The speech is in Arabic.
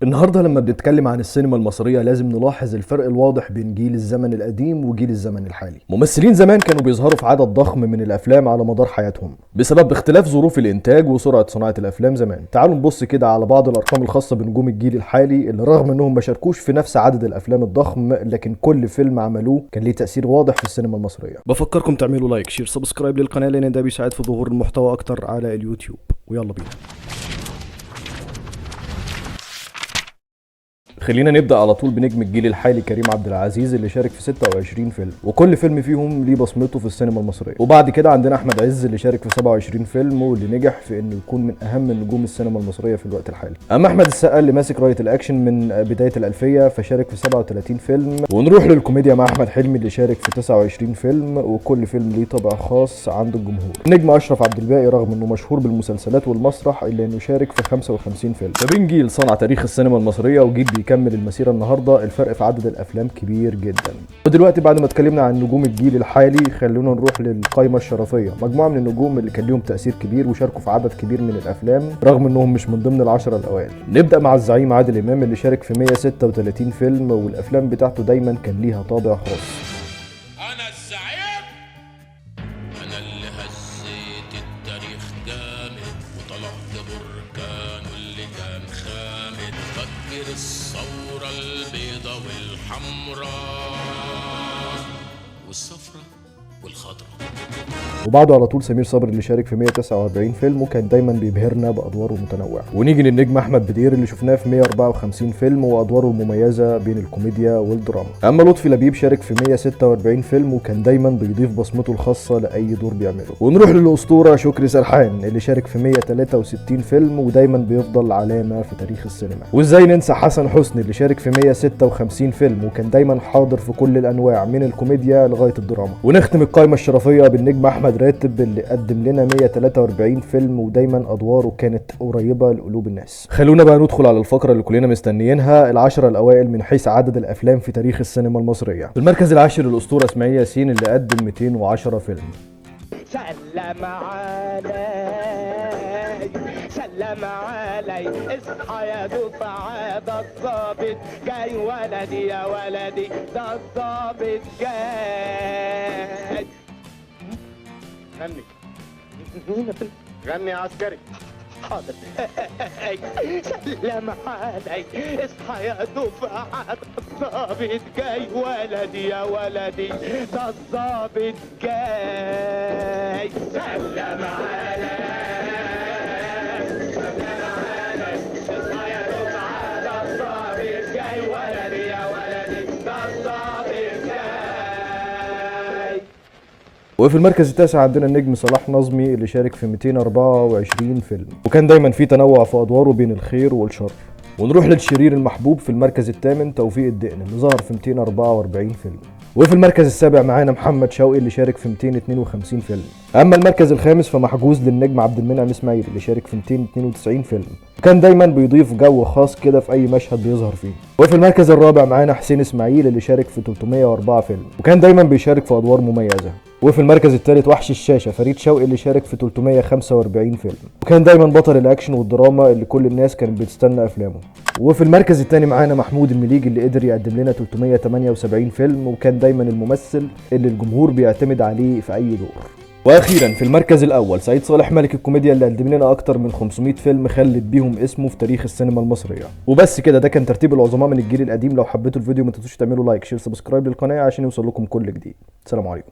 النهارده لما بنتكلم عن السينما المصرية لازم نلاحظ الفرق الواضح بين جيل الزمن القديم وجيل الزمن الحالي. ممثلين زمان كانوا بيظهروا في عدد ضخم من الافلام على مدار حياتهم بسبب اختلاف ظروف الانتاج وسرعة صناعة الافلام زمان. تعالوا نبص كده على بعض الارقام الخاصة بنجوم الجيل الحالي اللي رغم انهم ما شاركوش في نفس عدد الافلام الضخم، لكن كل فيلم عملوه كان ليه تأثير واضح في السينما المصرية. بفكركم تعملوا لايك، شير، سبسكرايب للقناة لان ده بيساعد في ظهور المحتوى اكتر على اليوتيوب. ويلا بينا. خلينا نبدأ على طول بنجم الجيل الحالي كريم عبد العزيز اللي شارك في 26 فيلم، وكل فيلم فيهم ليه بصمته في السينما المصرية. وبعد كده عندنا أحمد عز اللي شارك في 27 فيلم واللي نجح في إنه يكون من أهم نجوم السينما المصرية في الوقت الحالي. أما أحمد السقا اللي ماسك راية الأكشن من بداية الألفية فشارك في 37 فيلم. ونروح للكوميديا مع أحمد حلمي اللي شارك في 29 فيلم، وكل فيلم ليه طابع خاص عند الجمهور. النجم أشرف عبد الباقي رغم إنه مشهور بالمسلسلات والمسرح إلا إنه شارك في 55 فيلم. ما بين جيل صنع تاريخ السينما المصرية وجيل بيكمل المسيرة النهارده الفرق في عدد الافلام كبير جدا. ودلوقتي بعد ما اتكلمنا عن نجوم الجيل الحالي خلونا نروح للقائمه الشرفيه، مجموعه من النجوم اللي كان لهم تاثير كبير وشاركوا في عدد كبير من الافلام رغم انهم مش من ضمن العشره الاوائل. نبدا مع الزعيم عادل امام اللي شارك في 136 فيلم والافلام بتاعته دايما كان ليها طابع خاص. أنا الزعيم، أنا اللي هزيت التاريخ جامد وطلعت بركانه اللي كان خامد. فكر الثورة البيضة والحمراء والصفرة والخضراء. وبعده على طول سمير صبري اللي شارك في 149 فيلم وكان دايما بيبهرنا بادواره المتنوعه. ونيجي للنجم احمد بدير اللي شفناه في 154 فيلم وادواره المميزه بين الكوميديا والدراما. اما لطفي لبيب شارك في 146 فيلم وكان دايما بيضيف بصمته الخاصه لاي دور بيعمله. ونروح للاسطوره شكري سرحان اللي شارك في 163 فيلم ودايما بيفضل علامه في تاريخ السينما. وازاي ننسى حسن حسني اللي شارك في 156 فيلم وكان دايما حاضر في كل الانواع من الكوميديا لغايه الدراما. ونختم القائمه الشرفيه بالنجم احمد راتب اللي قدم لنا 143 فيلم ودايما ادواره كانت قريبه لقلوب الناس. خلونا بقى ندخل على الفقره اللي كلنا مستنيينها، العشرة الاوائل من حيث عدد الافلام في تاريخ السينما المصريه. في المركز العاشر الاسطوره اسماعيل ياسين اللي قدم 210 فيلم. سلم علي سلم علي اصحى يا دفعة ده الظابط جاي ولدي يا ولدي ده الظابط جاي. غني غني يا عسكري. حاضر. سلم علي اصحى يا دفعة الظابط جاي ولدي يا ولدي ده الظابط جاي. سلم علي سلم علي اصحى يا دفعة ده الظابط جاي ولدي يا ولدي ده الظابط جاي. وفي المركز التاسع عندنا النجم صلاح نظمي اللي شارك في 224 فيلم وكان دايما في تنوع في ادواره بين الخير والشر. ونروح للشرير المحبوب في المركز الثامن توفيق الدقن اللي ظهر في 244 فيلم. وفي المركز السابع معانا محمد شوقي اللي شارك في 252 فيلم. اما المركز الخامس فمحجوز للنجم عبد المنعم اسماعيل اللي شارك في 292 فيلم وكان دايما بيضيف جو خاص كده في اي مشهد بيظهر فيه. وفي المركز الرابع معانا حسين اسماعيل اللي شارك في 304 فيلم وكان دايما بيشارك في ادوار مميزه. وفي المركز الثالث وحش الشاشه فريد شوقي اللي شارك في 345 فيلم وكان دايما بطل الاكشن والدراما اللي كل الناس كانت بتستنى افلامه. وفي المركز الثاني معانا محمود المليجي اللي قدر يقدم لنا 378 فيلم وكان دايما الممثل اللي الجمهور بيعتمد عليه في اي دور. واخيرا في المركز الاول سعيد صالح ملك الكوميديا اللي قدم لنا اكتر من 500 فيلم خلد بيهم اسمه في تاريخ السينما المصريه. وبس كده، ده كان ترتيب العظماء من الجيل القديم. لو حبيتوا الفيديو ما تنسوش تعملوا لايك، شير، سبسكرايب للقناه عشان يوصل لكم كل جديد. سلام عليكم.